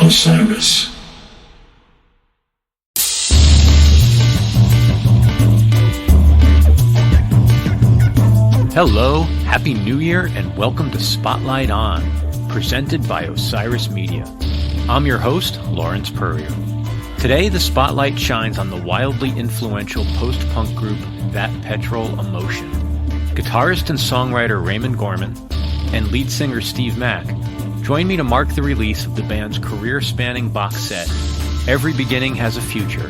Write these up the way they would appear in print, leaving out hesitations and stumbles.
Osiris. Hello, Happy New Year, and welcome to Spotlight On, presented by Osiris Media. I'm your host, Lawrence Peryer. Today, the spotlight shines on the wildly influential post-punk group that Petrol Emotion. Guitarist and songwriter Raymond Gorman and lead singer Steve Mack join me to mark the release of the band's career-spanning box set, Every Beginning Has a Future,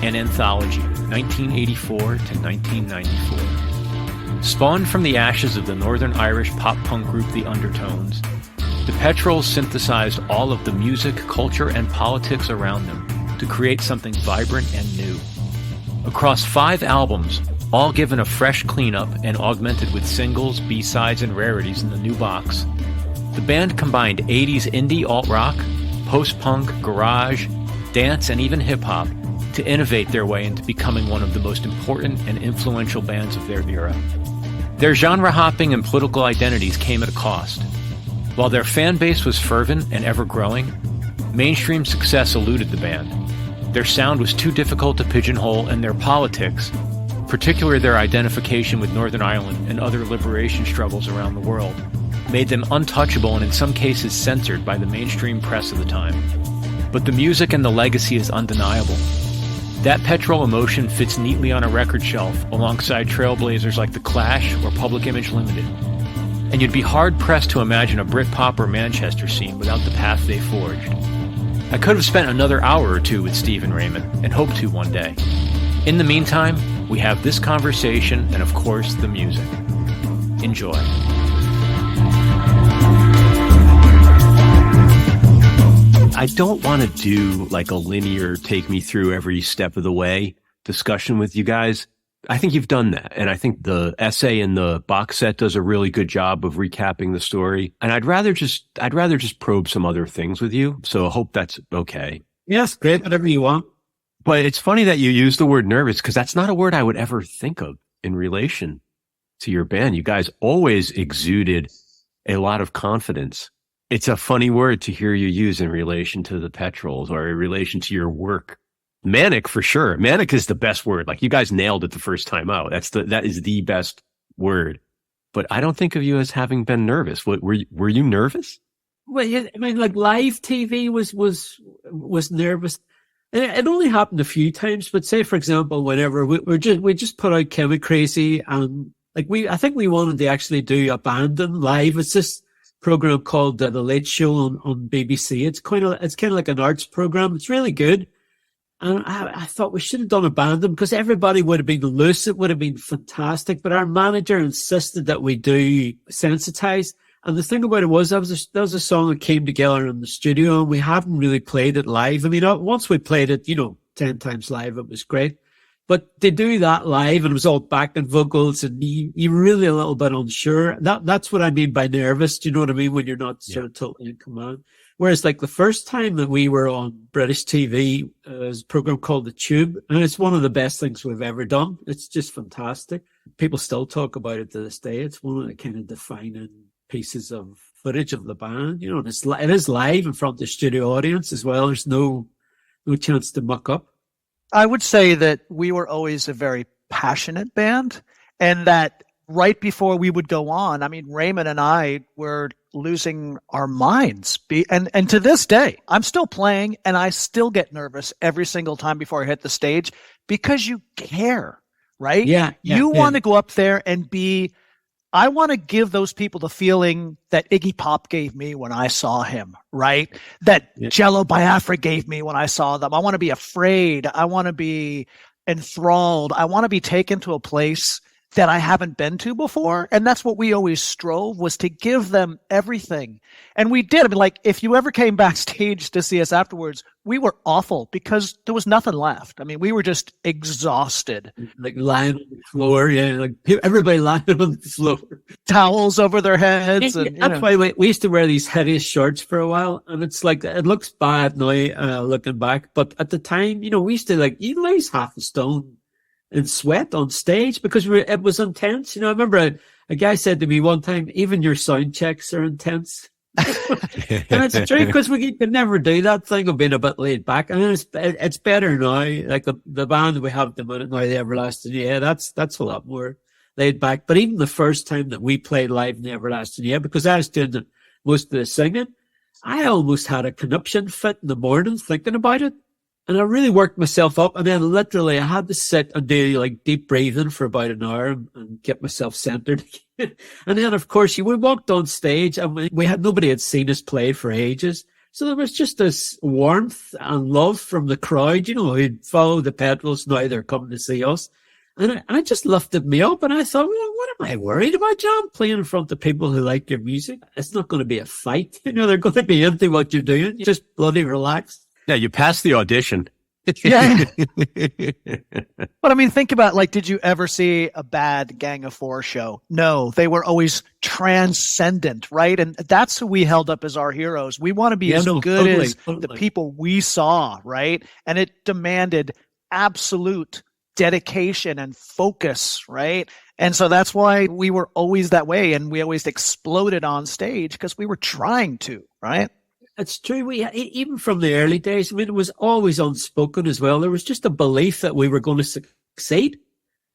an Anthology, 1984 to 1994. Spawned from the ashes of the Northern Irish pop-punk group the Undertones, the Petrols synthesized all of the music, culture, and politics around them to create something vibrant and new. Across 5 albums, all given a fresh cleanup and augmented with singles, B-sides, and rarities in the new box, the band combined 80s indie alt-rock, post-punk, garage, dance, and even hip-hop to innovate their way into becoming one of the most important and influential bands of their era. Their genre hopping and political identities came at a cost. While their fan base was fervent and ever-growing, mainstream success eluded the band. Their sound was too difficult to pigeonhole, and their politics, particularly their identification with Northern Ireland and other liberation struggles around the world, made them untouchable and in some cases censored by the mainstream press of the time. But the music and the legacy is undeniable. That Petrol Emotion fits neatly on a record shelf alongside trailblazers like The Clash or Public Image Limited. And you'd be hard-pressed to imagine a Britpop or Manchester scene without the path they forged. I could have spent another hour or two with Steve and Raymond, and hope to one day. In the meantime, we have this conversation and, of course, the music. Enjoy. I don't want to do like a linear take me through every step of the way discussion with you guys. I think you've done that. And I think the essay in the box set does a really good job of recapping the story. And I'd rather just probe some other things with you. So I hope that's okay. Yes, great. Whatever you want. But it's funny that you use the word nervous, because that's not a word I would ever think of in relation to your band. You guys always exuded a lot of confidence. It's a funny word to hear you use in relation to the Petrols or in relation to your work. Manic, for sure. Manic is the best word. Like, you guys nailed it the first time out. That is the best word. But I don't think of you as having been nervous. Were you nervous? Well, yeah, I mean, like, live TV was nervous. And it only happened a few times. But say, for example, whenever we just put out Chemi Crazy, and like I think we wanted to actually do Abandon live. It's this program called The Late Show on BBC. It's kind of like an arts program. It's really good. And I thought we should have done Abandon because everybody would have been loose. It would have been fantastic. But our manager insisted that we do Sensitized. And the thing about it was that was a song that came together in the studio, and we haven't really played it live. I mean, once we played it, 10 times live, it was great. But to do that live, and it was all backing vocals, and you're really a little bit unsure. That's what I mean by nervous. Do you know what I mean? When you're not sort of totally in command. Whereas, like, the first time that we were on British TV, was a program called The Tube, and it's one of the best things we've ever done. It's just fantastic. People still talk about it to this day. It's one of the kind of defining pieces of footage of the band. And it is live in front of the studio audience as well. There's no chance to muck up. I would say that we were always a very passionate band, and that right before we would go on, I mean, Raymond and I were losing our minds. And to this day, I'm still playing, and I still get nervous every single time before I hit the stage because you care, right? Yeah. You want to go up there and I want to give those people the feeling that Iggy Pop gave me when I saw him, right? That Jello Biafra gave me when I saw them. I want to be afraid. I want to be enthralled. I want to be taken to a place that I haven't been to before. And that's what we always strove, was to give them everything. And we did. I mean, like, if you ever came backstage to see us afterwards, we were awful because there was nothing left. I mean, we were just exhausted. Like lying on the floor. Yeah. Like everybody lying on the floor. Towels over their heads. That's why we used to wear these hideous shorts for a while. And it's like, it looks bad now, looking back. But at the time, we used to you lose half a stone in sweat on stage because it was intense. I remember a guy said to me one time, even your sound checks are intense. And it's true because we could never do that thing of being a bit laid back. I mean, it's better now. Like the band that we have at the minute now, the Everlasting Yeah, that's a lot more laid back. But even the first time that we played live in the Everlasting Yeah, because I was doing most of the singing, I almost had a conniption fit in the morning thinking about it. And I really worked myself up. And then literally I had to sit and do like deep breathing for about an hour and get myself centered again. And then, of course, we walked on stage and nobody had seen us play for ages. So there was just this warmth and love from the crowd, who'd followed the Petrols. Now they're coming to see us. And I just lifted me up and I thought, well, what am I worried about, John? Playing in front of people who like your music. It's not going to be a fight. They're going to be into what you're doing. Just bloody relax. Yeah, you passed the audition. Yeah. But I mean, think about, like, did you ever see a bad Gang of Four show? No, they were always transcendent, right? And that's who we held up as our heroes. We want to be as good as the people we saw, right? And it demanded absolute dedication and focus, right? And so that's why we were always that way, and we always exploded on stage because we were trying to, right? It's true. Even from the early days, I mean, it was always unspoken as well. There was just a belief that we were going to succeed.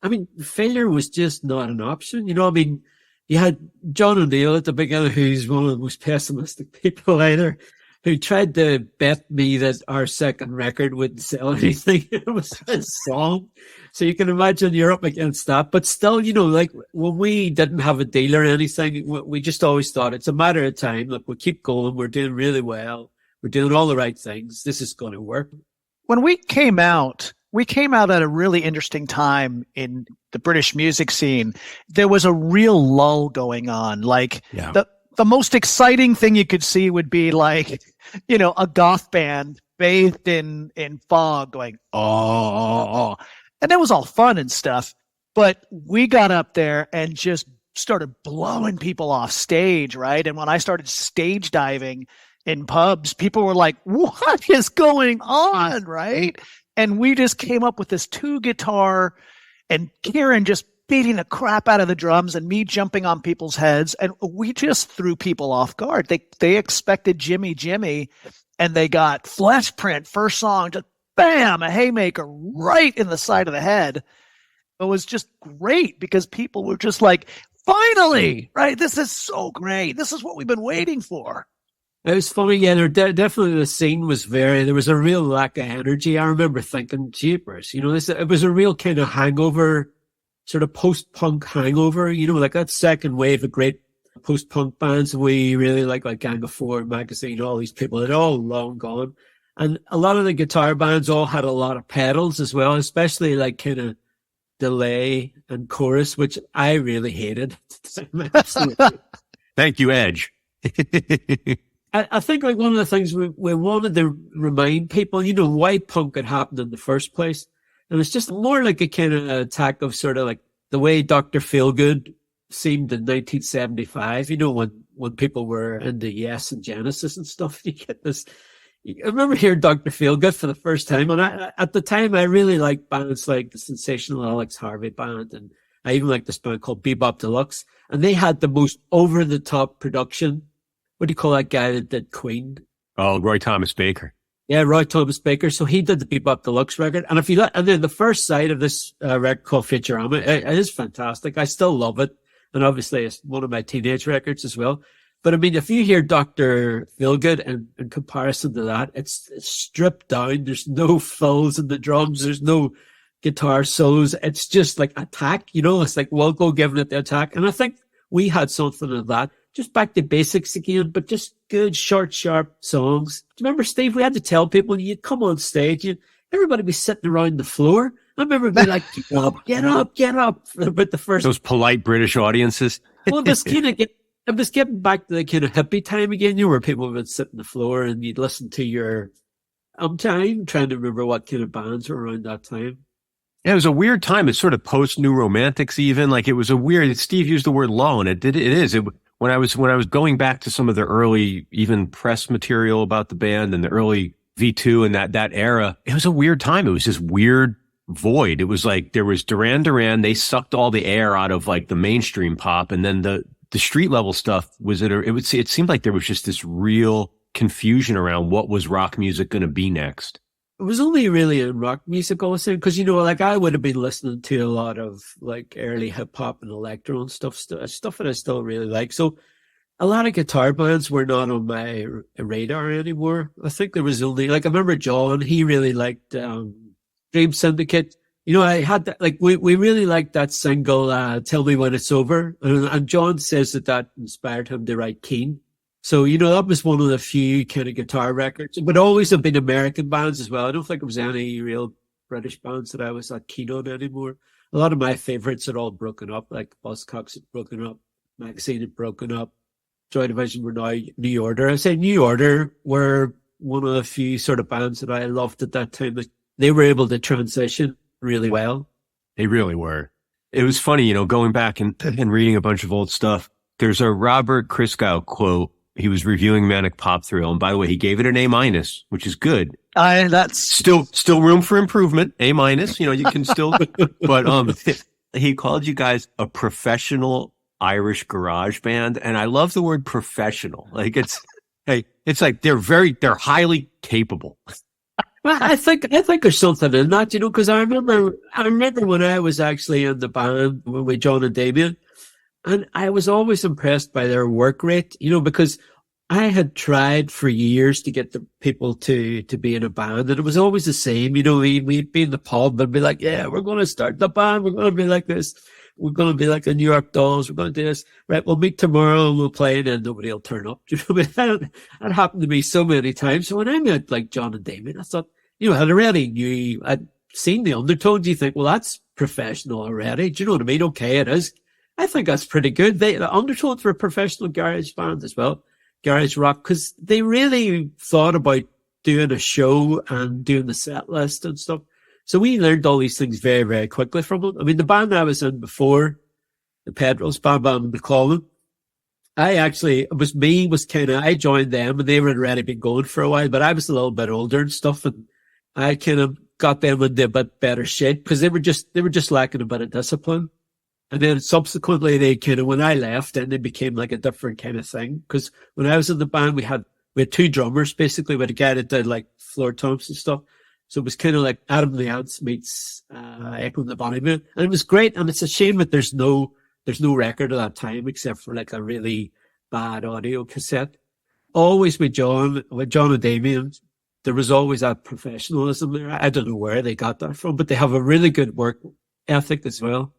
I mean, failure was just not an option. I mean, you had John O'Neill at the beginning, who's one of the most pessimistic people either, who tried to bet me that our second record wouldn't sell anything. It was his song. So you can imagine you're up against that. But still, like when we didn't have a deal or anything, we just always thought it's a matter of time. Look, we'll keep going. We're doing really well. We're doing all the right things. This is going to work. When we came out at a really interesting time in the British music scene. There was a real lull going on. Like the most exciting thing you could see would be like, a goth band bathed in fog going, oh. And that was all fun and stuff. But we got up there and just started blowing people off stage, right? And when I started stage diving in pubs, people were like, what is going on, right? And we just came up with this 2-guitar and Kieran just beating the crap out of the drums and me jumping on people's heads. And we just threw people off guard. They expected Jimmy Jimmy, and they got Flesh Print, first song, just bam, a haymaker right in the side of the head. It was just great because people were just like, finally, right? This is so great. This is what we've been waiting for. It was funny, yeah. Definitely the scene was there was a real lack of energy. I remember thinking, jeepers, it was a real kind of hangover, sort of post-punk hangover, like that second wave of great post-punk bands we really like Gang of Four, Magazine, all these people, they're all long gone. And a lot of the guitar bands all had a lot of pedals as well, especially like kind of delay and chorus, which I really hated. Thank you, Edge. I think like one of the things we wanted to remind people, why punk had happened in the first place. And it's just more like a kind of attack of sort of like the way Dr. Feelgood seemed in 1975, when people were into Yes and Genesis and stuff. You get this. I remember hearing Dr. Feelgood for the first time. And at the time, I really liked bands like the Sensational Alex Harvey Band. And I even liked this band called Bebop Deluxe. And they had the most over-the-top production. What do you call that guy that did Queen? Oh, Roy Thomas Baker. Yeah, Roy Thomas Baker. So he did the Bebop Deluxe record. And if you look, and then the first side of this record called Futurama, it is fantastic. I still love it. And obviously it's one of my teenage records as well. But I mean, if you hear Dr. Feelgood in comparison to that, it's stripped down. There's no fills in the drums. There's no guitar solos. It's just like attack, it's like Wilco giving it the attack. And I think we had something of that. Just back to basics again, but just good, short, sharp songs. Do you remember, Steve, we had to tell people, you'd come on stage, everybody be sitting around the floor. I remember being like, get up. But the first... Those polite British audiences. Well, it was getting back to the kind of hippie time again, where people would sit on the floor and you'd listen to your... I'm trying to remember what kind of bands were around that time. Yeah, it was a weird time. It's sort of post-New Romantics even. Like, it was a weird... Steve used the word lull, and it is. When I was going back to some of the early, even press material about the band and the early V2 and that era, it was a weird time. It was this weird void. It was like there was Duran Duran. They sucked all the air out of like the mainstream pop, and then the the street level stuff, it seemed like there was just this real confusion around what was rock music going to be next. It was only really in rock music, I was saying, because, you know, like I would have been listening to a lot of like early hip hop and electro and stuff that I still really like. So a lot of guitar bands were not on my radar anymore. I think there was only, like, I remember John, he really liked Dream Syndicate. You know, I had that, like, we really liked that single, Tell Me When It's Over. And John says that inspired him to write Keen. So, you know, that was one of the few kind of guitar records. It would always have been American bands as well. I don't think there was any real British bands that I was that keen on anymore. A lot of my favorites are all broken up, like Buzzcocks had broken up, Magazine had broken up, Joy Division were now New Order. I say New Order were one of the few sort of bands that I loved at that time. They were able to transition really well. They really were. It was funny, you know, going back and reading a bunch of old stuff. There's a Robert Christgau quote. He was reviewing Manic Pop Thrill, and by the way, he gave it an A-, which is good. That's still room for improvement. A-, you know, you can still, but he called you guys a professional Irish garage band, and I love the word professional. Like it's like they're highly capable. Well, I think there's something in that, you know, because I remember when I was actually in the band with John and Damien. And I was always impressed by their work rate, you know, because I had tried for years to get the people to be in a band, and it was always the same. You know, we'd be in the pub and be like, yeah, we're going to start the band. We're going to be like this. We're going to be like the New York Dolls. We're going to do this. Right. We'll meet tomorrow and we'll play, and then nobody will turn up. You know what I mean? That happened to me so many times. So when I met like John and Damien, I thought, you know, I already knew, I'd seen the Undertones. You think, well, that's professional already. Do you know what I mean? Okay, it is. I think that's pretty good. The Undertones were a professional garage band as well, garage rock, because they really thought about doing a show and doing the set list and stuff. So we learned all these things very, very quickly from them. I mean, the band I was in before, the Petrols band McClellan, I joined them, and they were already been going for a while, but I was a little bit older and stuff, and I kind of got them into a bit better shape because they were just lacking a bit of discipline. And then subsequently, they kind of, when I left, then they became like a different kind of thing. Because when I was in the band, we had two drummers, basically, with a guy that did like floor toms and stuff. So it was kind of like Adam the Ants meets Echo and the Bunnymen. And it was great. And it's a shame that there's no record at that time except for like a really bad audio cassette. Always with John and Damien, there was always that professionalism there. I don't know where they got that from, but they have a really good work ethic as well,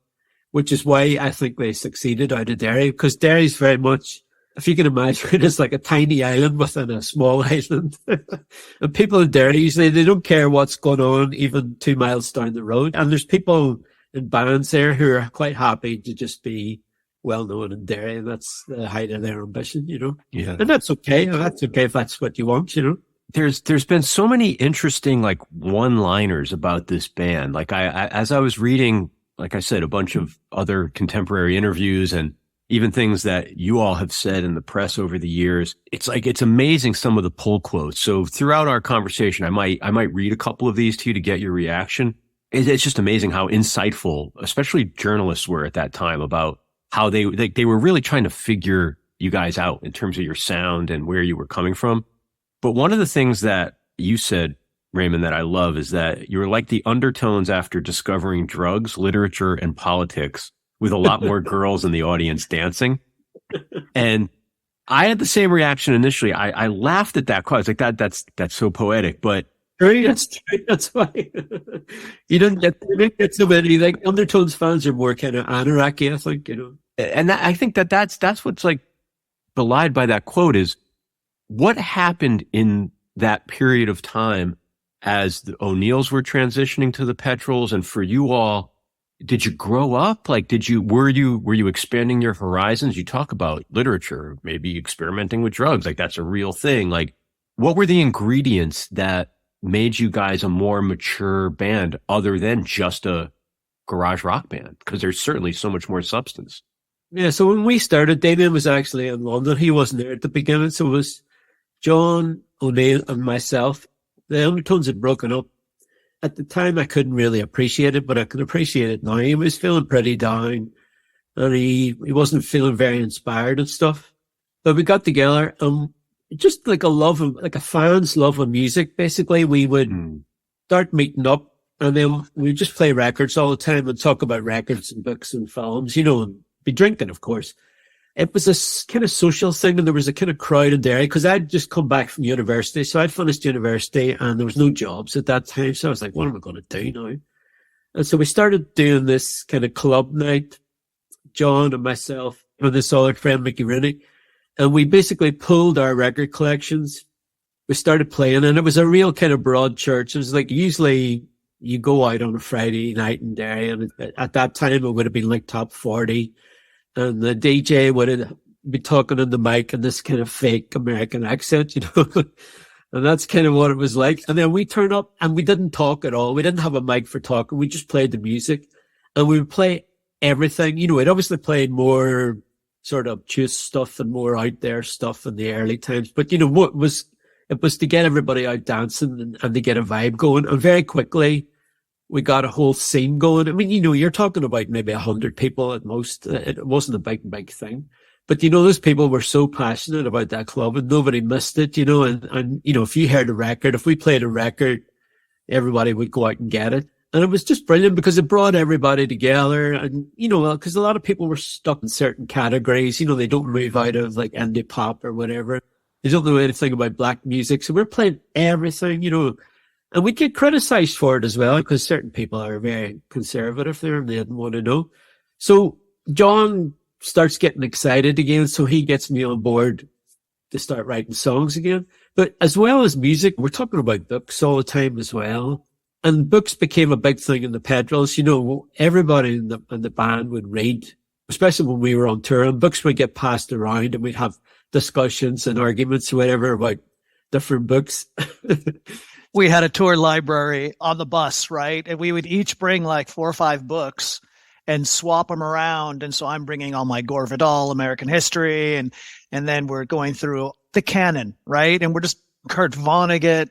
which is why I think they succeeded out of Derry, because Derry's very much, if you can imagine, it's like a tiny island within a small island. And people in Derry, usually they don't care what's going on even 2 miles down the road. And there's people in bands there who are quite happy to just be well known in Derry, and that's the height of their ambition, you know? Yeah. And that's okay. That's okay if that's what you want, you know? There's been so many interesting like one-liners about this band. Like as I was reading, like I said, a bunch of other contemporary interviews and even things that you all have said in the press over the years, it's amazing some of the pull quotes. So throughout our conversation, I might read a couple of these to you to get your reaction. It's just amazing how insightful, especially journalists were at that time, about how they were really trying to figure you guys out in terms of your sound and where you were coming from. But one of the things that you said, Raymond, that I love is that you were like the Undertones after discovering drugs, literature, and politics, with a lot more girls in the audience dancing. And I had the same reaction initially. I laughed at that quote. I was like, that's so poetic, but That's true. That's why you didn't get so many. Like Undertones fans are more kind of anarchy, I think, you know. And I think that's what's like belied by that quote is what happened in that period of time as the O'Neills were transitioning to the Petrols, and for you all, did you grow up? Like, were you expanding your horizons? You talk about literature, maybe experimenting with drugs. Like that's a real thing. Like what were the ingredients that made you guys a more mature band other than just a garage rock band? Because there's certainly so much more substance. Yeah. So when we started, Damien was actually in London. He wasn't there at the beginning. So it was John, O'Neill, and myself. The Undertones had broken up. At the time, I couldn't really appreciate it, but I can appreciate it now. He was feeling pretty down. and he wasn't feeling very inspired and stuff. But we got together, just like a fan's love of music. Basically, we would start meeting up, and then we just play records all the time and talk about records and books and films, and be drinking, of course. It was a kind of social thing, and there was a kind of crowd in there because I'd just come back from university. So I'd finished university and there was no jobs at that time. So I was like, what am I going to do now? And so we started doing this kind of club night, John and myself and this other friend, Mickey Rooney. And we basically pulled our record collections. We started playing, and it was a real kind of broad church. It was like usually you go out on a Friday night in Derry, and at that time it would have been like top 40. And the DJ would be talking on the mic in this kind of fake American accent, and that's kind of what it was like. And then we turned up and we didn't talk at all. We didn't have a mic for talking. We just played the music, and we would play everything. We'd obviously played more sort of obtuse stuff and more out there stuff in the early times. But, it was to get everybody out dancing and to get a vibe going. And very quickly, we got a whole scene going. I mean, you're talking about maybe 100 people at most. It wasn't a big thing. But, those people were so passionate about that club, and nobody missed it, and if you heard a record, if we played a record, everybody would go out and get it. And it was just brilliant because it brought everybody together. And, because a lot of people were stuck in certain categories, they don't move out of like indie pop or whatever. They don't know anything about black music. So we're playing everything, and we get criticized for it as well because certain people are very conservative there and they didn't want to know. So John starts getting excited again. So he gets me on board to start writing songs again. But as well as music, we're talking about books all the time as well. And books became a big thing in the Petrols. Everybody in the band would read, especially when we were on tour, and books would get passed around and we'd have discussions and arguments or whatever about different books. We had a tour library on the bus, right? And we would each bring like 4 or 5 books and swap them around. And so I'm bringing all my Gore Vidal, American history, and then we're going through the canon, right? And we're just Kurt Vonnegut,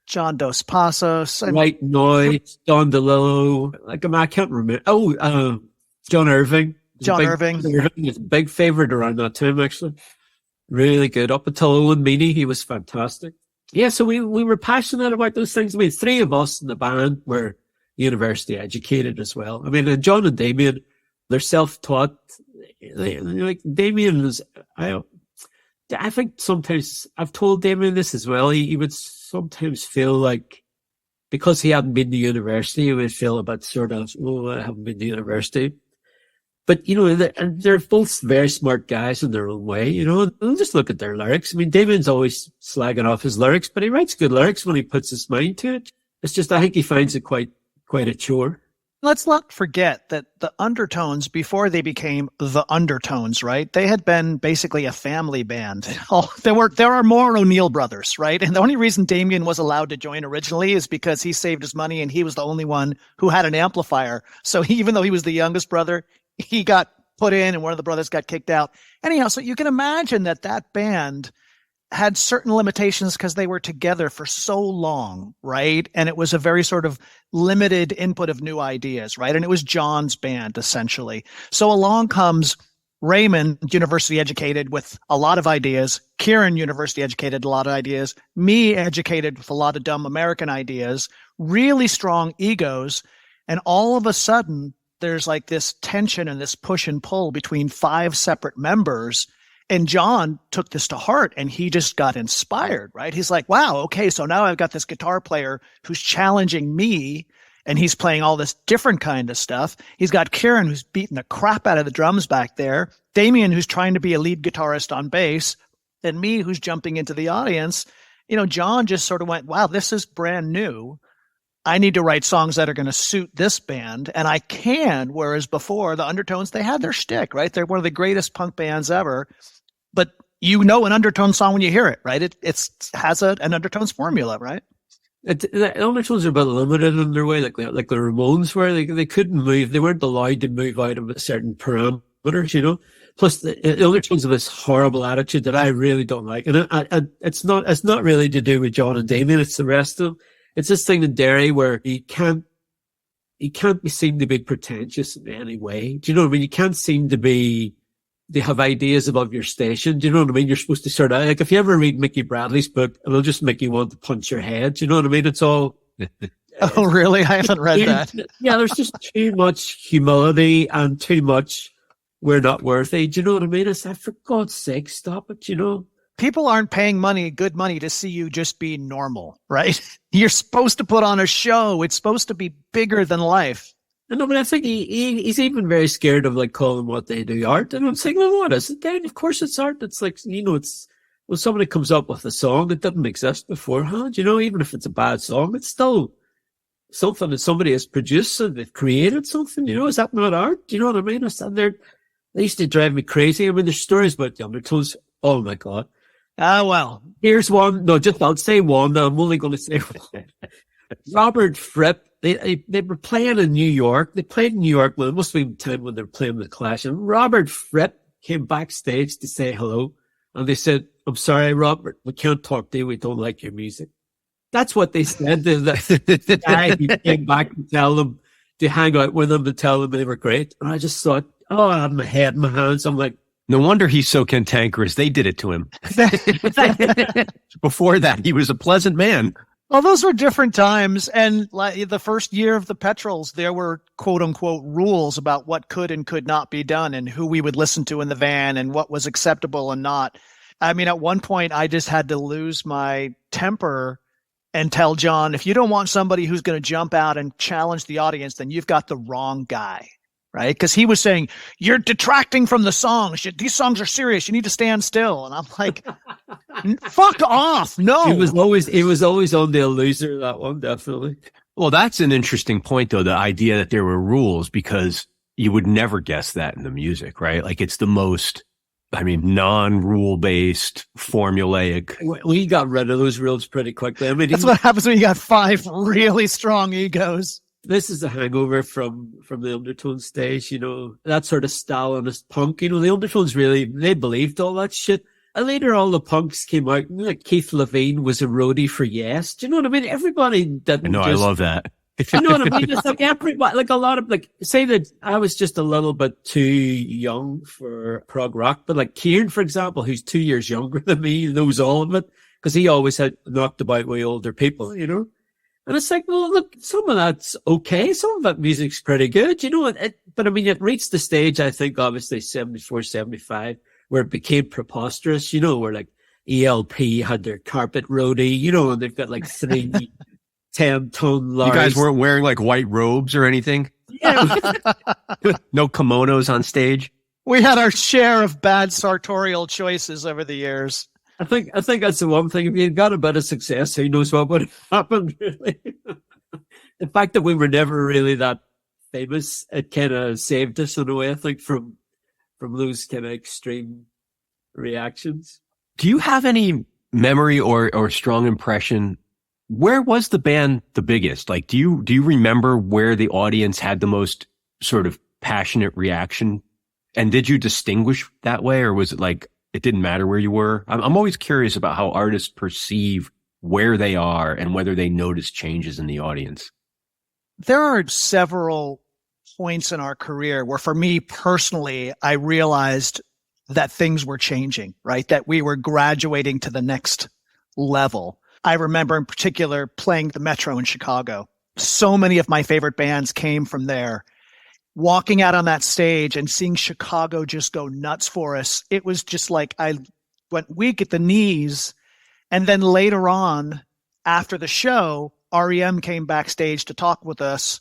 John Dos Passos, White Noise, Don DeLillo. I can't remember. John Irving. John Irving is a big favorite around that time, actually. Really good. Up until Owen Meany, he was fantastic. Yeah, so we were passionate about those things. I mean, 3 of us in the band were university educated as well. I mean, John and Damien, they're self-taught. Like Damien was, I think sometimes I've told Damien this as well. He would sometimes feel like because he hadn't been to university, he would feel a bit sort of, I haven't been to university. But, they're both very smart guys in their own way, and just look at their lyrics. I mean, Damon's always slagging off his lyrics, but he writes good lyrics when he puts his mind to it. It's just, I think he finds it quite a chore. Let's not forget that the Undertones, before they became the Undertones, right? They had been basically a family band. There are more O'Neill brothers, right? And the only reason Damien was allowed to join originally is because he saved his money and he was the only one who had an amplifier. So even though he was the youngest brother, he got put in and one of the brothers got kicked out. Anyhow, so you can imagine that band had certain limitations because they were together for so long, right? And it was a very sort of limited input of new ideas, right? And it was John's band, essentially. So along comes Raymond, university educated with a lot of ideas. Kieran, university educated, a lot of ideas. Me, educated with a lot of dumb American ideas. Really strong egos. And all of a sudden, there's like this tension and this push and pull between 5 separate members. And John took this to heart and he just got inspired, right? He's like, wow, okay, so now I've got this guitar player who's challenging me and he's playing all this different kind of stuff. He's got Kieran who's beating the crap out of the drums back there, Damien who's trying to be a lead guitarist on bass, and me who's jumping into the audience. John just sort of went, wow, this is brand new. I need to write songs that are going to suit this band, and I can, whereas before, the Undertones, they had their shtick, right? They're one of the greatest punk bands ever, but an Undertones song when you hear it, right? It has an Undertones formula, right? The Undertones are a bit limited in their way, like the Ramones were. They couldn't move. They weren't allowed to move out of a certain parameters, Plus, the Undertones have this horrible attitude that I really don't like. And it's not really to do with John and Damien, it's the rest of them. It's this thing in Derry where you can't you can't be seen to be pretentious in any way. Do you know what I mean? You can't seem to have ideas above your station. Do you know what I mean? You're supposed to sort of, like, if you ever read Mickey Bradley's book, it'll just make you want to punch your head. Do you know what I mean? It's all. Oh, really? I haven't read that. Yeah, there's just too much humility and too much we're not worthy. Do you know what I mean? It's like, for God's sake, stop it, you know? People aren't paying good money to see you just be normal, right? You're supposed to put on a show. It's supposed to be bigger than life. No, but I think he's even very scared of, like, calling what they do art. And I'm saying, well, what is it then? Of course it's art. It's like, you know, it's when somebody comes up with a song that didn't exist beforehand, you know, even if it's a bad song, it's still something that somebody has produced and they've created something, you know. Is that not art? Do you know what I mean? They used to drive me crazy. I mean, there's stories about the Undertones. Oh my God. Well. Here's one. No, I'll say one. I'm only going to say one. Robert Fripp. They were playing in New York. They played in New York. Well, it must have been the time when they were playing the Clash. And Robert Fripp came backstage to say hello. And they said, "I'm sorry, Robert, we can't talk to you. We don't like your music." That's what they said to the guy who came back to tell them, to hang out with them and tell them they were great. And I just thought, oh, I had my head in my hands. I'm like, no wonder he's so cantankerous. They did it to him. Before that, he was a pleasant man. Well, those were different times. And like the first year of the Petrols, there were quote unquote rules about what could and could not be done and who we would listen to in the van and what was acceptable and not. I mean, at one point, I just had to lose my temper and tell John, if you don't want somebody who's going to jump out and challenge the audience, then you've got the wrong guy, right? Because he was saying, you're detracting from the songs. These songs are serious. You need to stand still. And I'm like, fuck off. No. He was always on the loser, that one, definitely. Well, that's an interesting point, though, the idea that there were rules, because you would never guess that in the music, right? Like, it's the most, I mean, non-rule based, formulaic. We got rid of those rules pretty quickly. I mean, that's what happens when you got 5 really strong egos. This is a hangover from the Undertones stage, you know, that sort of Stalinist punk. You know, the Undertones they believed all that shit. And later all the punks came out, like Keith Levine was a roadie for Yes. Do you know what I mean? Everybody didn't. I love that. You know what I mean? It's like everybody, like a lot of, like, say that I was just a little bit too young for prog rock, but like Kieran, for example, who's 2 years younger than me, knows all of it because he always had knocked about with older people, you know? And it's like, well, look, some of that's okay. Some of that music's pretty good, you know? But I mean, it reached the stage, I think, obviously 74, 75, where it became preposterous, you know, where like ELP had their carpet roadie, you know, and they've got like 3 10-ton large. You guys weren't wearing like white robes or anything? Yeah. No kimonos on stage? We had our share of bad sartorial choices over the years. I think that's the one thing. If you got a bit of success, who knows what would happen, really. The fact that we were never really that famous, it kind of saved us in a way, I think, from those kind of extreme reactions. Do you have any memory or strong impression? Where was the band the biggest? Like, do you remember where the audience had the most sort of passionate reaction? And did you distinguish that way, or was it like it didn't matter where you were? I'm always curious about how artists perceive where they are and whether they notice changes in the audience. There are several points in our career where, for me personally, I realized that things were changing, right? That we were graduating to the next level. I remember in particular playing the Metro in Chicago. So many of my favorite bands came from there. Walking out on that stage and seeing Chicago just go nuts for us, it was just like I went weak at the knees. And then later on, after the show, REM came backstage to talk with us.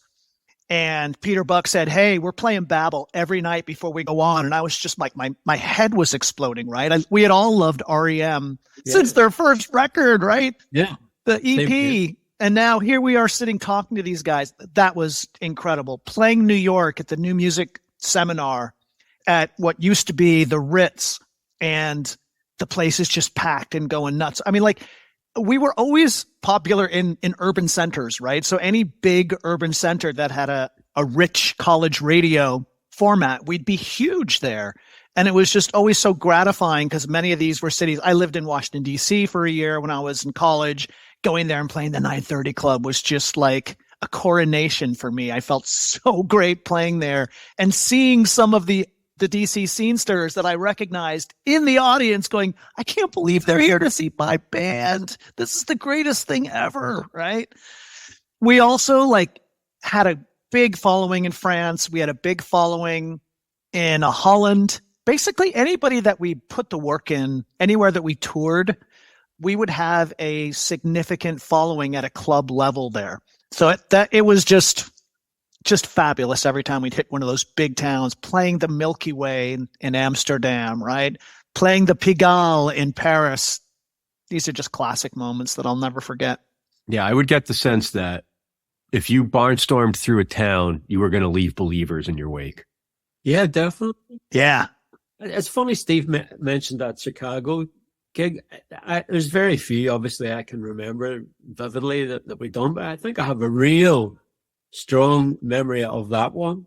And Peter Buck said, "Hey, we're playing Babel every night before we go on." And I was just like, my head was exploding, right? We had all loved REM since their first record, right? Yeah. The EP. And now here we are sitting talking to these guys. That was incredible. Playing New York at the New Music Seminar at what used to be the Ritz, and the place is just packed and going nuts. I mean, like, we were always popular in urban centers, right? So any big urban center that had a rich college radio format, we'd be huge there. And it was just always so gratifying because many of these were cities. I lived in Washington, D.C. for a year when I was in college. Going there and playing the 930 Club was just like a coronation for me. I felt so great playing there and seeing some of the DC scene stirrers that I recognized in the audience going, I can't believe they're here to see my band. This is the greatest thing ever, right? We also had a big following in France. We had a big following in Holland. Basically, anybody that we put the work in, anywhere that we toured, we would have a significant following at a club level there. So it was just fabulous every time we'd hit one of those big towns, playing the Milky Way in Amsterdam, right? Playing the Pigalle in Paris. These are just classic moments that I'll never forget. Yeah, I would get the sense that if you barnstormed through a town, you were going to leave believers in your wake. Yeah, definitely. Yeah. It's funny Steve mentioned that Chicago gig. There's very few, obviously, I can remember vividly that we've done, but I think I have a real strong memory of that one.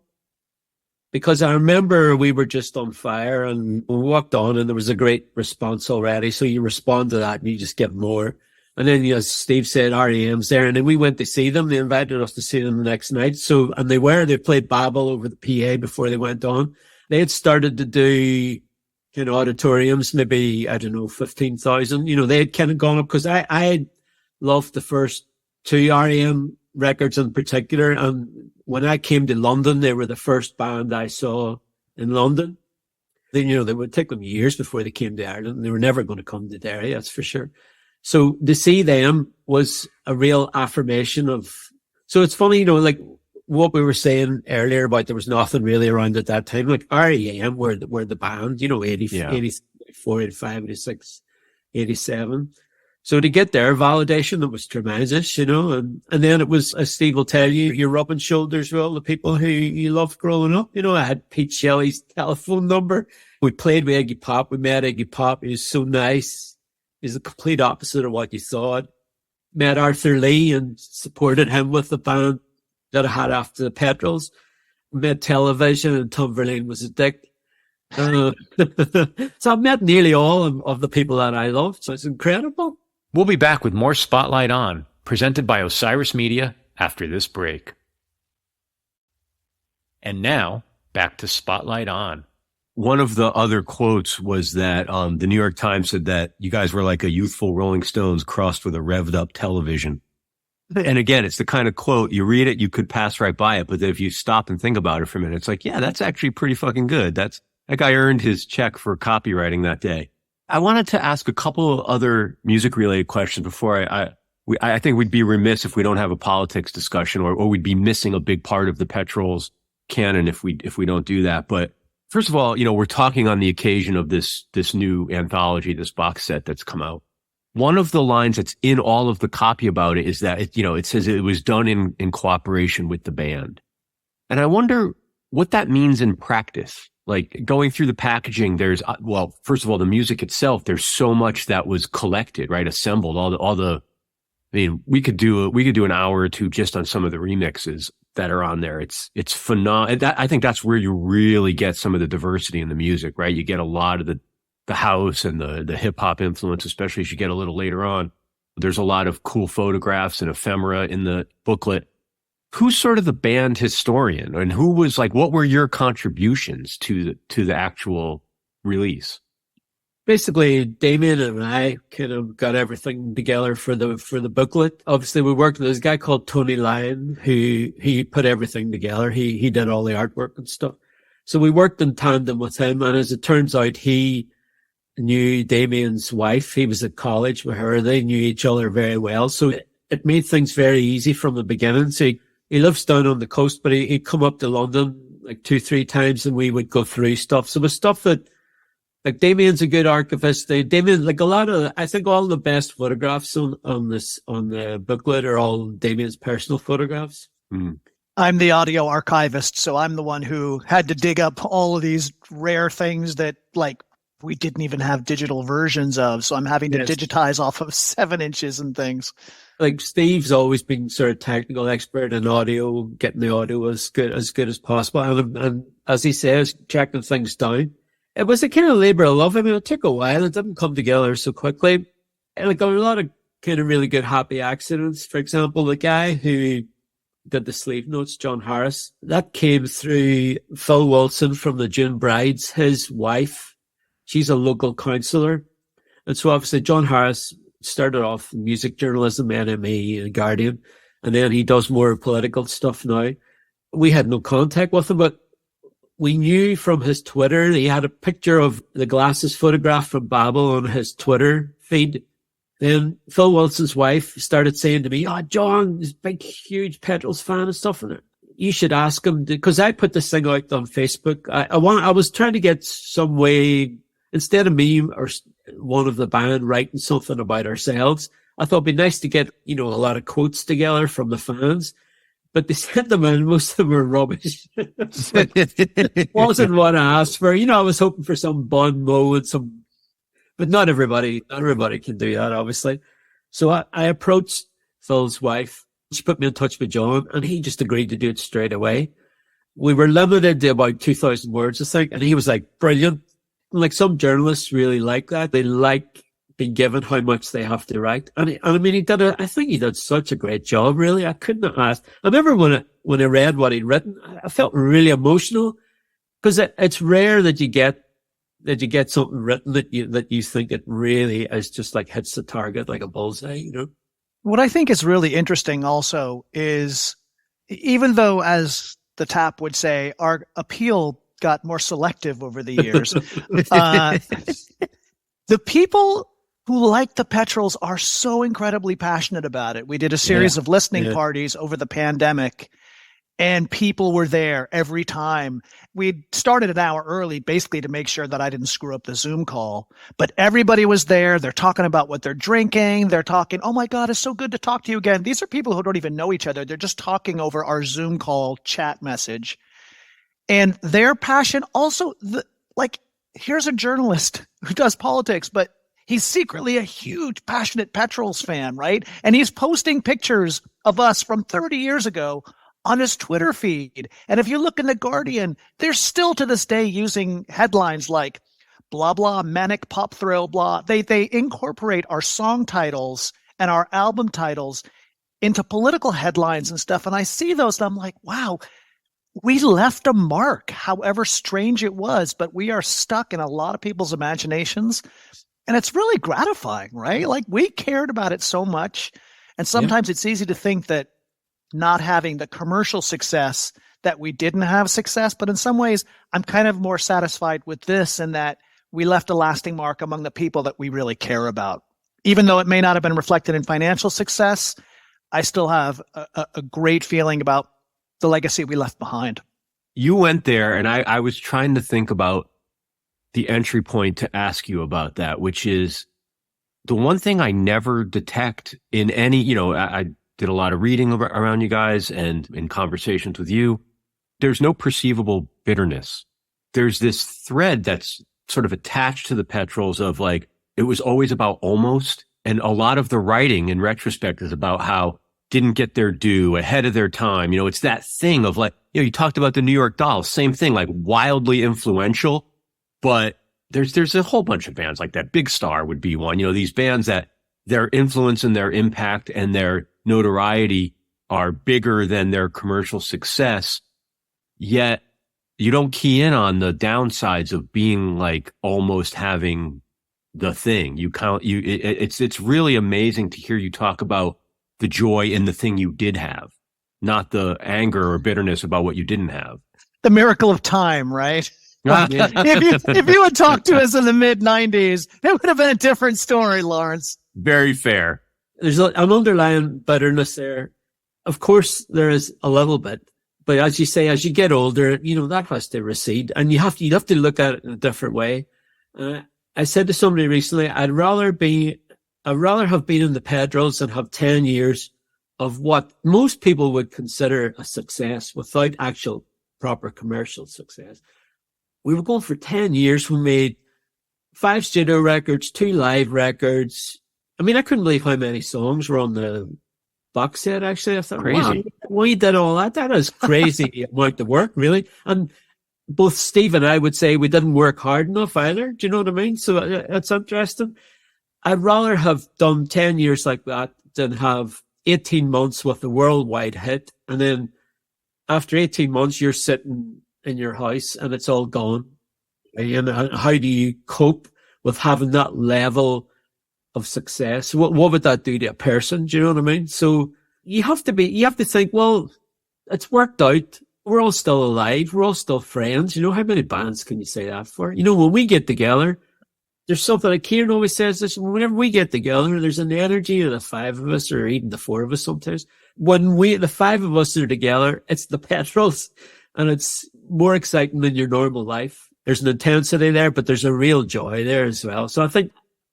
Because I remember we were just on fire and we walked on and there was a great response already. So you respond to that and you just get more. And then, as Steve said, REM's there. And then we went to see them. They invited us to see them the next night. So, and they played Babel over the PA before they went on. They had started to do, auditoriums, maybe, 15,000. They had kind of gone up because I had loved the first two REM records in particular. And when I came to London, they were the first band I saw in London. Then, they would take them years before they came to Ireland. They were never going to come to Derry, that's for sure. So to see them was a real affirmation of, so it's funny, what we were saying earlier about there was nothing really around at that time, like REM were the band, 84, 85, 86, 87. So to get their validation, that was tremendous, and then it was, as Steve will tell you, you're rubbing shoulders with all the people who you loved growing up. I had Pete Shelley's telephone number. We played with Iggy Pop. We met Iggy Pop. He was so nice. He's the complete opposite of what you thought. Met Arthur Lee and supported him with the band that I had after the Petrols. Met Television and Tom Verlaine was a dick. So I've met nearly all of the people that I loved. So it's incredible. We'll be back with more Spotlight On, presented by Osiris Media after this break. And now, back to Spotlight On. One of the other quotes was that the New York Times said that you guys were like a youthful Rolling Stones crossed with a revved up television. And again, it's the kind of quote, you read it, you could pass right by it. But if you stop and think about it for a minute, it's like, yeah, that's actually pretty fucking good. That guy earned his check for copywriting that day. I wanted to ask a couple of other music related questions before I think we'd be remiss if we don't have a politics discussion or we'd be missing a big part of the Petrols canon if we don't do that. But first of all, we're talking on the occasion of this new anthology, this box set that's come out. One of the lines that's in all of the copy about it is that it says it was done in cooperation with the band. And I wonder what that means in practice. Like going through the packaging, there's, first of all, the music itself, there's so much that was collected, right? Assembled, we could do an hour or two just on some of the remixes that are on there. It's phenomenal. I think that's where you really get some of the diversity in the music, right? You get a lot of the house and the hip hop influence, especially as you get a little later on. There's a lot of cool photographs and ephemera in the booklet. Who's sort of the band historian and who was what were your contributions to the actual release? Basically, Damien and I kind of got everything together for the booklet. Obviously, we worked with this guy called Tony Lyon, who he put everything together. He did all the artwork and stuff. So we worked in tandem with him. And as it turns out, he knew Damien's wife. He was at college with her. They knew each other very well. So it made things very easy from the beginning. So he lives down on the coast, but he'd come up to London 2-3 times and we would go through stuff. So it was stuff that, Damien's a good archivist. Damien, I think all the best photographs on the booklet are all Damien's personal photographs. Mm. I'm the audio archivist, so I'm the one who had to dig up all of these rare things that we didn't even have digital versions of. So I'm having to digitize off of 7 inches and things. Steve's always been sort of technical expert in audio, getting the audio as good as possible. And as he says, checking things down. It was a kind of labor of love. I mean, it took a while. It didn't come together so quickly. There were a lot of kind of really good happy accidents. For example, the guy who did the sleeve notes, John Harris. That came through Phil Wilson from the June Brides, his wife. She's a local councillor. And so obviously John Harris started off in music journalism, NME and Guardian, and then he does more political stuff now. We had no contact with him, but we knew from his Twitter, he had a picture of the Glasses photograph from Babel on his Twitter feed. Then Phil Wilson's wife started saying to me, "Oh, John is a big, huge Petrols fan and stuff. And you should ask him," because I put this thing out on Facebook. I was trying to get some way, instead of me or one of the band writing something about ourselves, I thought it'd be nice to get, a lot of quotes together from the fans. But they sent them in, most of them were rubbish. Wasn't what I asked for. I was hoping for some Bon Mo and some, but not everybody can do that, obviously. So I approached Phil's wife. She put me in touch with John, and he just agreed to do it straight away. We were limited to about 2,000 words, I think, and he was like, brilliant. Like, some journalists really like that. They like being given how much they have to write. And I mean, I think he did such a great job, really. I couldn't have asked. I remember when I read what he'd written, I felt really emotional, because it's rare that you get something written that you think it really is just like hits the target like a bullseye, What I think is really interesting also is, even though, as the Tap would say, our appeal got more selective over the years, the people who like the Petrols are so incredibly passionate about it. We did a series of listening parties over the pandemic, and people were there every time. We started an hour early, basically to make sure that I didn't screw up the Zoom call, but everybody was there. They're talking about what they're drinking. They're talking, "Oh my God, it's so good to talk to you again." These are people who don't even know each other. They're just talking over our Zoom call chat message. And their passion also, here's a journalist who does politics, but he's secretly a huge, passionate Petrols fan, right? And he's posting pictures of us from 30 years ago on his Twitter feed. And if you look in The Guardian, they're still to this day using headlines like blah, blah, manic pop thrill, blah. They incorporate our song titles and our album titles into political headlines and stuff. And I see those and I'm like, wow, we left a mark, however strange it was, but we are stuck in a lot of people's imaginations. And it's really gratifying, right? Like, we cared about it so much. And sometimes it's easy to think that not having the commercial success, that we didn't have success. But in some ways, I'm kind of more satisfied with this, and that we left a lasting mark among the people that we really care about. Even though it may not have been reflected in financial success, I still have a great feeling about the legacy we left behind. You went there, and I was trying to think about the entry point to ask you about that, which is the one thing I never detect in any, I did a lot of reading around you guys and in conversations with you. There's no perceivable bitterness. There's this thread that's sort of attached to the Petrols of like, it was always about almost. And a lot of the writing in retrospect is about how didn't get their due, ahead of their time. It's that thing of like, you talked about the New York Dolls, same thing, like wildly influential. But there's a whole bunch of bands like that. Big Star would be one. These bands that their influence and their impact and their notoriety are bigger than their commercial success. Yet you don't key in on the downsides of being like almost having the thing. It's really amazing to hear you talk about the joy in the thing you did have, not the anger or bitterness about what you didn't have. The miracle of time, right? If you had talked to us in the mid-90s, it would have been a different story, Lawrence. Very fair. There's an underlying bitterness there. Of course, there is a little bit, but as you say, as you get older, that has to recede, and you have to look at it in a different way. I said to somebody recently, I'd rather have been in the Petrols and have 10 years of what most people would consider a success without actual proper commercial success. We were going for 10 years. We made 5 studio records, 2 live records. I mean, I couldn't believe how many songs were on the box set, actually. I thought, crazy. Wow, we did all that. That is crazy amount of work, really. And both Steve and I would say we didn't work hard enough either. Do you know what I mean? So that's interesting. I'd rather have done 10 years like that than have 18 months with a worldwide hit. And then after 18 months, you're sitting in your house and it's all gone. And how do you cope with having that level of success? What would that do to a person? Do you know what I mean? So you have to think, well, it's worked out. We're all still alive. We're all still friends. You know, how many bands can you say that for? You know, when we get together, there's something like Kieran always says this, whenever we get together, there's an energy of the five of us, or even the four of us sometimes. When the five of us are together, it's the Petrols, and it's more exciting than your normal life. There's an intensity there, but there's a real joy there as well. So I think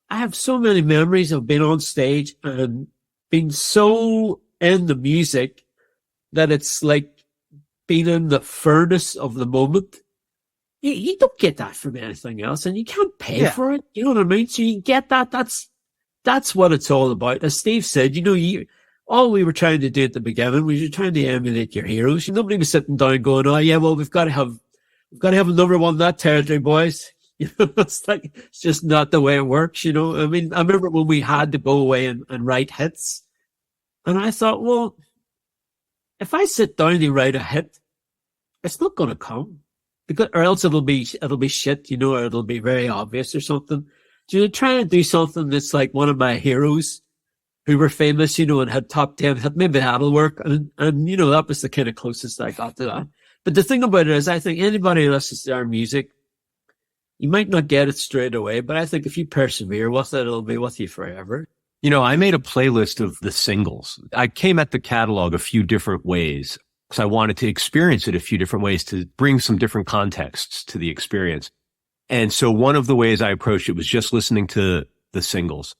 I have so many memories of being on stage and being so in the music that it's like being in the furnace of the moment. You don't get that from anything else, and you can't pay for it. You know what I mean? So you get that. That's what it's all about. As Steve said, you know, all we were trying to do at the beginning was you're trying to emulate your heroes. Nobody was sitting down going, "Oh yeah, well we've got to have another one in that territory, boys." You know, it's like, it's just not the way it works. You know, I mean, I remember when we had to go away and write hits, and I thought, well, if I sit down to write a hit, it's not going to come. Because, or else it'll be shit, you know, or it'll be very obvious or something. So you try and do something that's like one of my heroes who were famous, you know, and had top 10 hit, maybe that'll work. And, you know, that was the kind of closest I got to that. But the thing about it is, I think anybody who listens to our music, you might not get it straight away, but I think if you persevere with it, it'll be with you forever. You know, I made a playlist of the singles. I came at the catalog a few different ways, because I wanted to experience it a few different ways to bring some different contexts to the experience. And so one of the ways I approached it was just listening to the singles.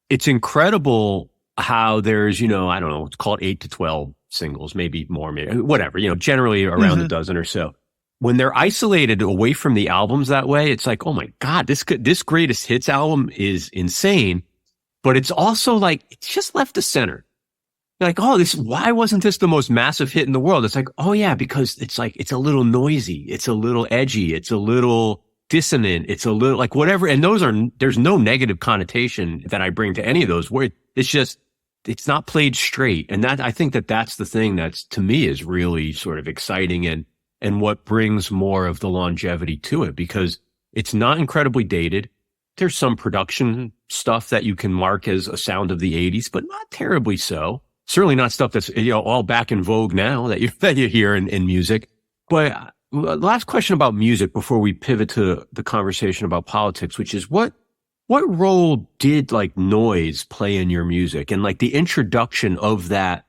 It's incredible how there's, you know, I don't know, it's called 8 to 12 singles, maybe more, maybe whatever, you know, generally around a dozen or so. When they're isolated away from the albums that way, it's like, oh my God, this greatest hits album is insane. But it's also like, it's just left to center. You're like, oh, why wasn't this the most massive hit in the world? It's like, oh yeah, because it's like, it's a little noisy. It's a little edgy. It's a little dissonant. It's a little like whatever. And there's no negative connotation that I bring to any of those words. It's just, it's not played straight. And I think that's the thing that's, to me, is really sort of exciting and what brings more of the longevity to it, because it's not incredibly dated. There's some production stuff that you can mark as a sound of the 80s, but not terribly so. Certainly not stuff that's, you know, all back in vogue now that you hear in music. But last question about music before we pivot to the conversation about politics, which is what role did like noise play in your music, and like the introduction of that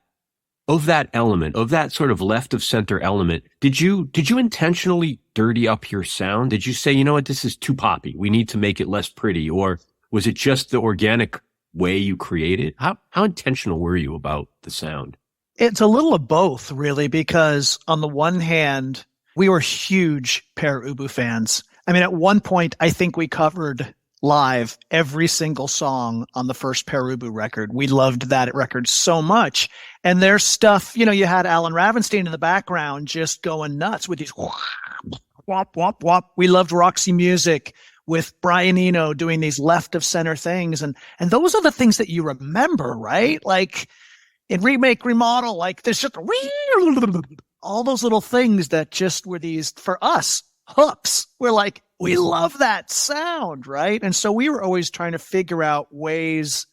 element, of that sort of left of center element? Did you intentionally dirty up your sound? Did you say, you know what, this is too poppy, we need to make it less pretty? Or was it just the organic way you created? How intentional were you about the sound? It's a little of both, really, because on the one hand, we were huge Per Ubu fans. I mean, at one point, I think we covered live every single song on the first Per Ubu record. We loved that record so much. And there's stuff, you know, you had Alan Ravenstein in the background just going nuts with these whop, whop, whop. We loved Roxy Music with Brian Eno doing these left of center things. And those are the things that you remember, right? Like in Remake, Remodel, like there's just all those little things that just were these, for us, hooks. We're like, we love that sound, right? And so we were always trying to figure out ways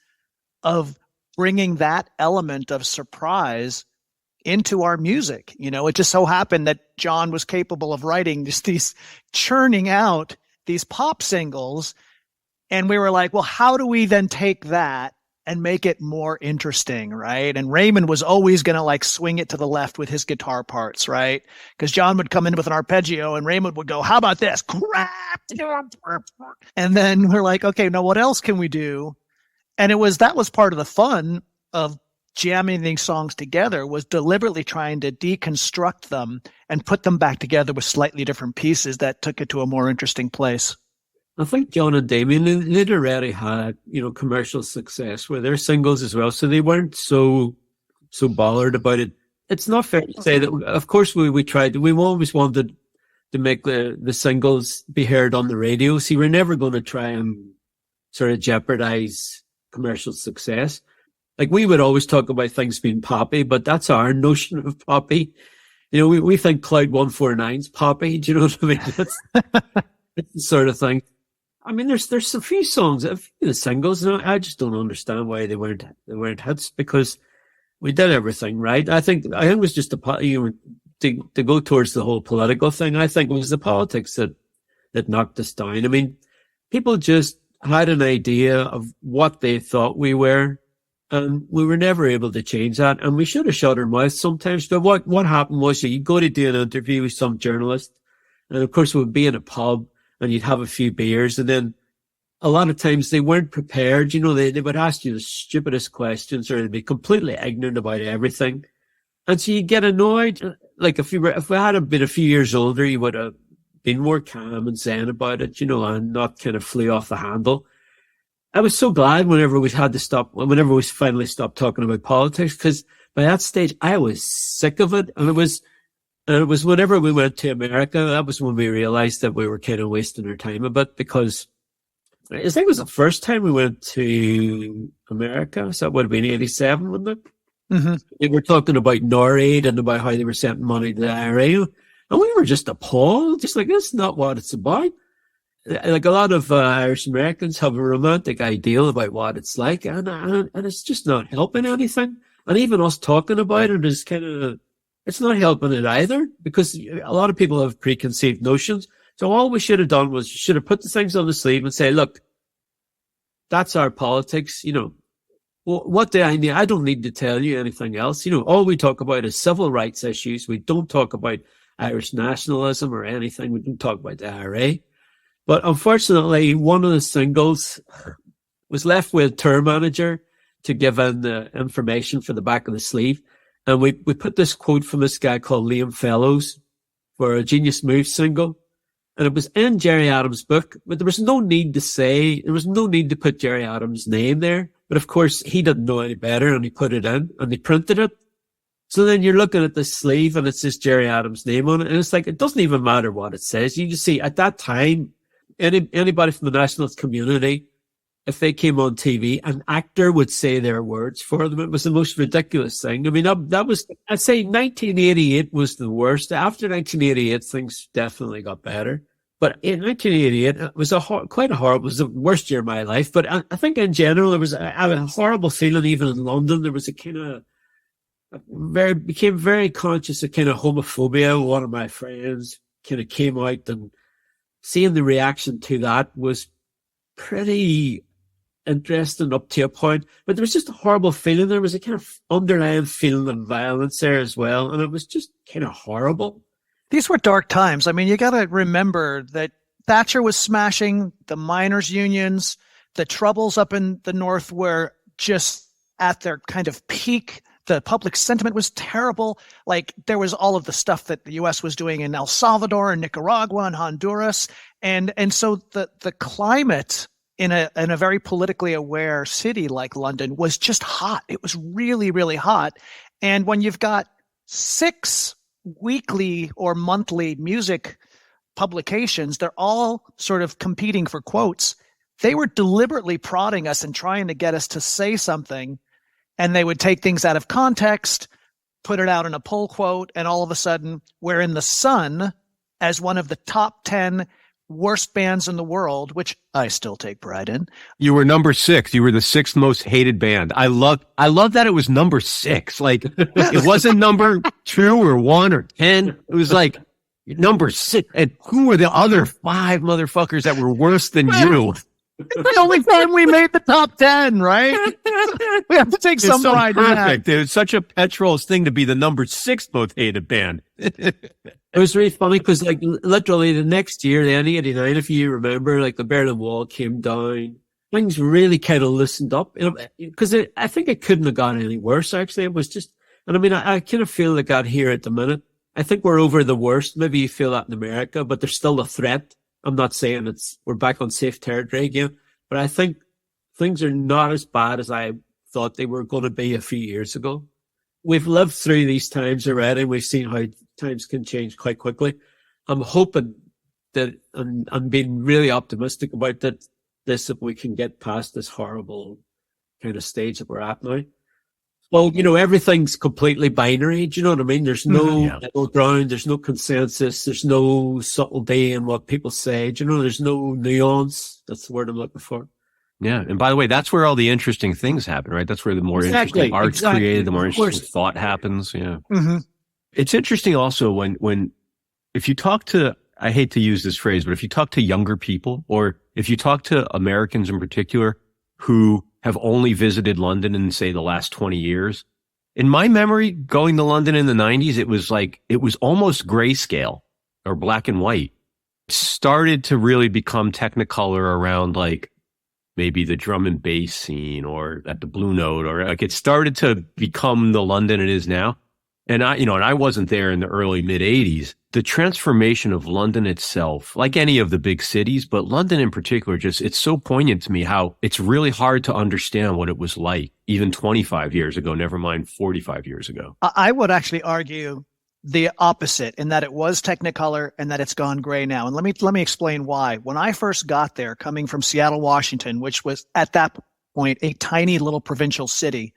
of bringing that element of surprise into our music. You know, it just so happened that John was capable of writing just these churning out these pop singles. And we were like, well, how do we then take that and make it more interesting, right? And Raymond was always going to like swing it to the left with his guitar parts, right? Because John would come in with an arpeggio and Raymond would go, how about this? Crap. And then we're like, okay, now what else can we do? And that was part of the fun of jamming these songs together, was deliberately trying to deconstruct them and put them back together with slightly different pieces that took it to a more interesting place. I think John and Damien, they'd already had, you know, commercial success with their singles as well, so they weren't so bothered about it. It's not fair to say that, of course, we always wanted to make the singles be heard on the radio, so we're never going to try and sort of jeopardize commercial success. Like we would always talk about things being poppy, but that's our notion of poppy. You know, we think Cloud 149's poppy. Do you know what I mean? That's the sort of thing. I mean, there's a few songs, a few of the singles, and I just don't understand why they weren't hits, because we did everything right. I think it was just to go towards the whole political thing. I think it was the politics that knocked us down. I mean, people just had an idea of what they thought we were, and we were never able to change that. And we should have shut our mouths sometimes. But what happened was you go to do an interview with some journalist, and of course we'd be in a pub and you'd have a few beers, and then a lot of times they weren't prepared. You know, they would ask you the stupidest questions, or they'd be completely ignorant about everything. And so you get annoyed. Like if we had been a few years older, you would have been more calm and zen about it, you know, and not kind of flew off the handle. I was so glad whenever we finally stopped talking about politics, because by that stage I was sick of it. And it was whenever we went to America, that was when we realized that we were kind of wasting our time a bit, because I think it was the first time we went to America. So that would have been 87, wouldn't it? Mm-hmm. They were talking about NORAID and about how they were sending money to the IRA. And we were just appalled, just like, that's not what it's about. Like a lot of Irish Americans have a romantic ideal about what it's like, and it's just not helping anything. And even us talking about it is it's not helping it either, because a lot of people have preconceived notions. So all we should have done was should have put the things on the sleeve and say, look, that's our politics, you know. Well, what do I need? I don't need to tell you anything else. You know, all we talk about is civil rights issues. We don't talk about Irish nationalism or anything. We don't talk about the IRA. But unfortunately, one of the singles was left with a tour manager to give in the information for the back of the sleeve. And we put this quote from this guy called Liam Fellows for a Genius Move single. And it was in Gerry Adams' book, but there was no need to put Gerry Adams' name there. But of course, he didn't know any better, and he put it in, and they printed it. So then you're looking at the sleeve, and it says Gerry Adams' name on it, and it's like, it doesn't even matter what it says. You just see, at that time, anybody from the nationalist community, if they came on TV, an actor would say their words for them. It was the most ridiculous thing. I mean, that was, I'd say 1988 was the worst. After 1988, things definitely got better. But in 1988, it was it was the worst year of my life. But I think in general, there was a horrible feeling even in London. There was a kind of, became very conscious of kind of homophobia. One of my friends kind of came out, and seeing the reaction to that was pretty interesting up to a point. But there was just a horrible feeling. There was a kind of underlying feeling of violence there as well. And it was just kind of horrible. These were dark times. I mean, you got to remember that Thatcher was smashing the miners' unions. The Troubles up in the north were just at their kind of peak. The public sentiment was terrible. Like, there was all of the stuff that the U.S. was doing in El Salvador and Nicaragua and Honduras. And so the climate in a very politically aware city like London was just hot. It was really, really hot. And when you've got 6 weekly or monthly music publications, they're all sort of competing for quotes. They were deliberately prodding us and trying to get us to say something, and they would take things out of context, put it out in a pull quote, and all of a sudden we're in the Sun as one of the top 10 worst bands in the world, which I still take pride in. You were number 6. You were the 6th most hated band. I love that it was number 6. Like, it wasn't number 2 or 1 or 10. It was like number 6. And who were the other 5 motherfuckers that were worse than you? It's the only time we made the top 10, right? We have to take some pride in that. It was such a Petrols thing to be the number 6 most hated band. It was really funny because, like, literally the next year, the '89, if you remember, like the Berlin Wall came down. Things really kind of loosened up, because I think it couldn't have gone any worse. Actually, it was just, and I mean, I kind of feel like out here at the minute. I think we're over the worst. Maybe you feel that in America, but there's still a threat. I'm not saying we're back on safe territory again, but I think things are not as bad as I thought they were going to be a few years ago. We've lived through these times already. We've seen how times can change quite quickly. I'm hoping that, and I'm being really optimistic about that, if we can get past this horrible kind of stage that we're at now. Well, everything's completely binary. Do you know what I mean? There's no middle ground. There's no consensus. There's no subtlety in what people say. Do you know? There's no nuance. That's the word I'm looking for. Yeah. And by the way, that's where all the interesting things happen, right? That's where the more interesting art's created, the more interesting thought happens. Yeah. Mm-hmm. It's interesting also if you talk to, I hate to use this phrase, but if you talk to younger people, or if you talk to Americans in particular who have only visited London in, say, the last 20 years, in my memory, going to London in the 90s, it was almost grayscale or black and white. It started to really become Technicolor around like maybe the drum and bass scene or at the Blue Note, or like it started to become the London it is now. And I wasn't there in the early mid 80s. The transformation of London itself, like any of the big cities, but London in particular, it's so poignant to me how it's really hard to understand what it was like even 25 years ago, never mind 45 years ago. I would actually argue the opposite, in that it was Technicolor and that it's gone gray now. And let me explain why. When I first got there, coming from Seattle, Washington, which was at that point a tiny little provincial city,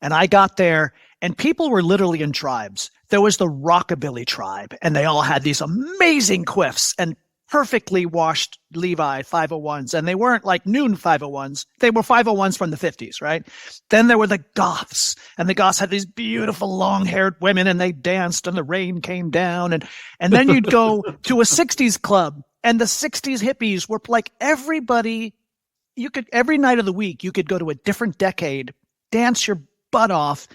and I got there and people were literally in tribes. There was the Rockabilly tribe, and they all had these amazing quiffs and perfectly washed Levi 501s. And they weren't like noon 501s. They were 501s from the 50s, right? Then there were the Goths, and the Goths had these beautiful long-haired women, and they danced, and the rain came down. And then you'd go to a 60s club, and the 60s hippies were like everybody. Every night of the week, you could go to a different decade, dance your butt off,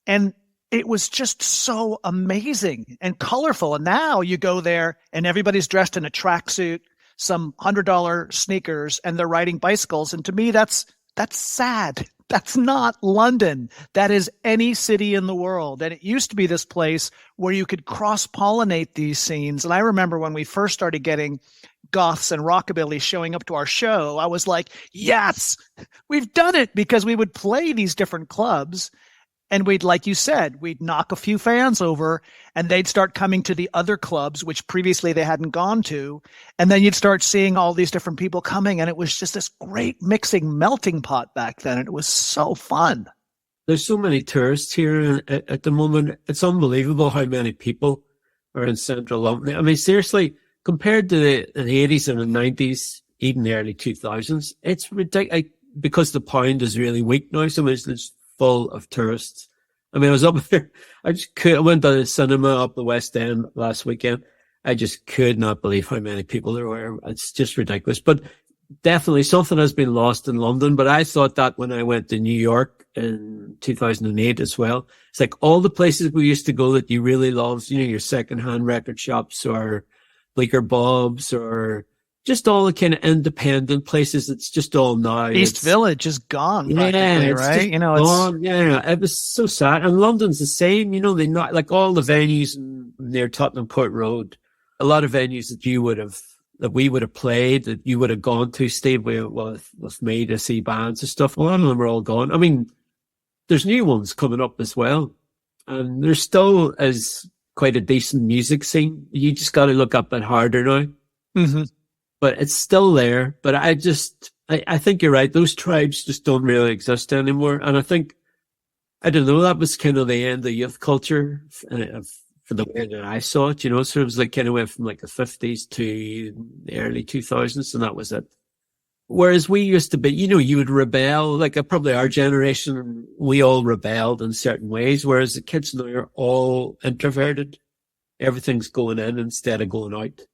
and it was just so amazing and colorful. And now you go there and everybody's dressed in a tracksuit, some $100 sneakers, and they're riding bicycles. And to me, that's sad. That's not London. That is any city in the world. And it used to be this place where you could cross-pollinate these scenes. And I remember when we first started getting goths and rockabilly showing up to our show, I was like, yes, we've done it, because we would play these different clubs. And we'd, like you said, we'd knock a few fans over, and they'd start coming to the other clubs, which previously they hadn't gone to. And then you'd start seeing all these different people coming. And it was just this great mixing melting pot back then. And it was so fun. There's so many tourists here at the moment. It's unbelievable how many people are in central London. I mean, seriously, compared to the 80s and the 90s, even the early 2000s, it's ridiculous, because the pound is really weak now. So it's full of tourists. I mean, I was up there. I went to the cinema up the West End last weekend. I just could not believe how many people there were. It's just ridiculous. But definitely something has been lost in London. But I thought that when I went to New York in 2008 as well. It's like all the places we used to go that you really loved, your secondhand record shops or Bleecker Bob's or just all the kind of independent places. It's just all now. East Village is gone. Yeah, it's right. It's gone. Yeah, it was so sad. And London's the same. They not like all the venues near Tottenham Court Road. A lot of venues that we would have played, that you would have gone to, Steve, with me to see bands and stuff. A lot of them are all gone. I mean, there's new ones coming up as well, and there still is quite a decent music scene. You just got to look up it harder now. Mm-hmm. But it's still there. But I think you're right. Those tribes just don't really exist anymore. And I don't know, that was kind of the end of youth culture for the way that I saw it, So it was like kind of went from like the 50s to the early 2000s, and that was it. Whereas we used to be, you would rebel, like probably our generation, we all rebelled in certain ways, whereas the kids now are all introverted. Everything's going in instead of going out.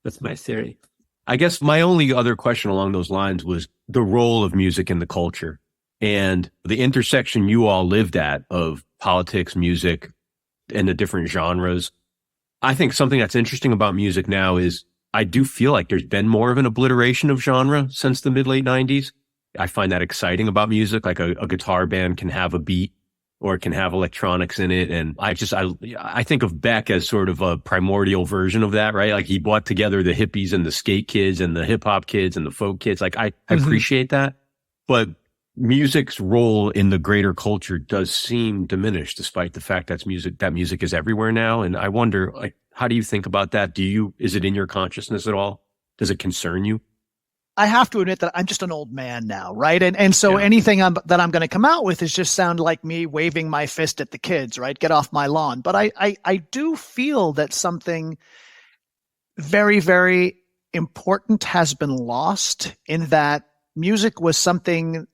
That's my theory. I guess my only other question along those lines was the role of music in the culture and the intersection you all lived at of politics, music, and the different genres. I think something that's interesting about music now is I do feel like there's been more of an obliteration of genre since the mid-late 90s. I find that exciting about music. Like a guitar band can have a beat or it can have electronics in it. And I think of Beck as sort of a primordial version of that, right? Like he brought together the hippies and the skate kids and the hip hop kids and the folk kids. Like I appreciate that. But music's role in the greater culture does seem diminished, despite the fact that music is everywhere now. And I wonder, like, how do you think about that? Is it in your consciousness at all? Does it concern you? I have to admit that I'm just an old man now, right? And so anything that I'm going to come out with is just sound like me waving my fist at the kids, right? Get off my lawn. But I do feel that something very, very important has been lost, in that music was something.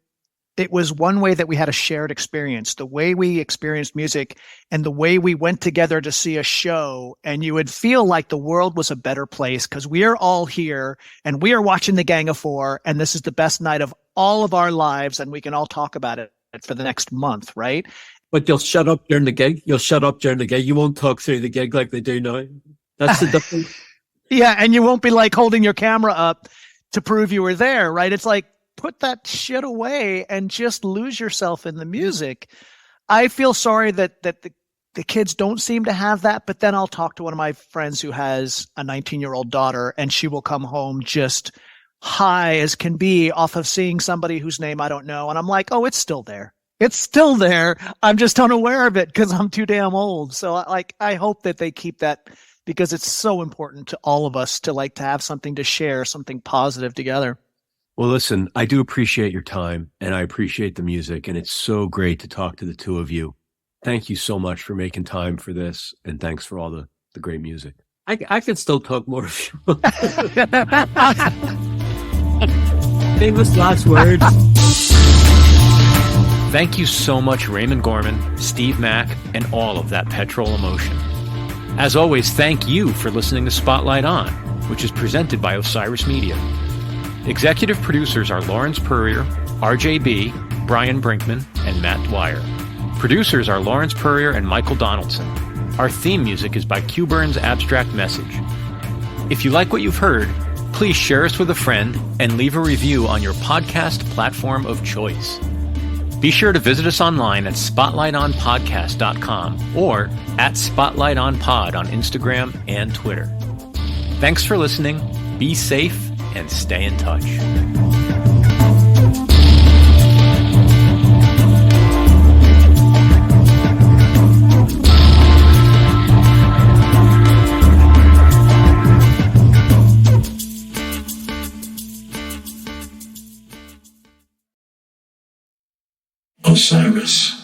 It was one way that we had a shared experience, the way we experienced music and the way we went together to see a show. And you would feel like the world was a better place because we are all here and we are watching the Gang of Four. And this is the best night of all of our lives. And we can all talk about it for the next month, right? But you'll shut up during the gig. You'll shut up during the gig. You won't talk through the gig like they do now. That's the difference. Yeah. And you won't be like holding your camera up to prove you were there, right? It's like, put that shit away and just lose yourself in the music. I feel sorry that the kids don't seem to have that, but then I'll talk to one of my friends who has a 19-year-old daughter, and she will come home just high as can be off of seeing somebody whose name I don't know. And I'm like, oh, it's still there. It's still there. I'm just unaware of it because I'm too damn old. So I hope that they keep that, because it's so important to all of us to have something to share, something positive together. Well, listen, I do appreciate your time and I appreciate the music, and it's so great to talk to the two of you. Thank you so much for making time for this, and thanks for all the great music. I could still talk more if you want. Famous last words. Thank you so much, Raymond Gorman, Steve Mack, and all of that Petrol Emotion. As always, thank you for listening to Spotlight On, which is presented by Osiris Media. Executive producers are Lawrence Peryer, RJB, Brian Brinkman, and Matt Dwyer. Producers are Lawrence Peryer and Michael Donaldson. Our theme music is by Q-Burn's Abstract Message. If you like what you've heard, please share us with a friend and leave a review on your podcast platform of choice. Be sure to visit us online at spotlightonpodcast.com or at spotlightonpod on Instagram and Twitter. Thanks for listening. Be safe and stay in touch. Osiris.